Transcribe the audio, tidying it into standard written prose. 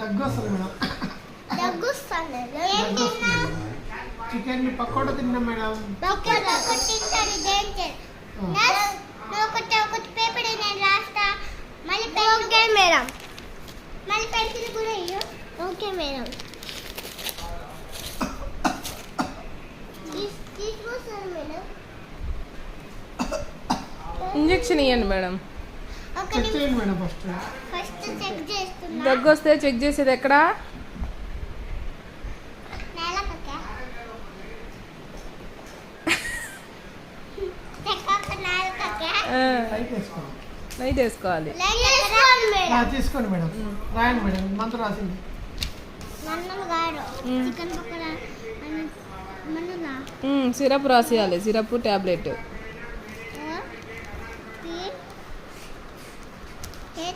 దగ్గు వస్తుంది madam. Chicken pakoda తిన్నా మేడం. Okay madam. ఇంజెక్షన్ ఇవ్వండి మేడం. చెక్ చేయండి మేడం. ఫస్ట్ చెక్ చేస్తున్నా. దగ్గు వస్తే చెక్ చేసేది ఎక్కడ? లైట్ వేసుకోవాలి. తీసుకోండి మేడం. రాయండి మేడం. మందు రాసింది. సిరప్ రాసేయాలి. Syrup tablet.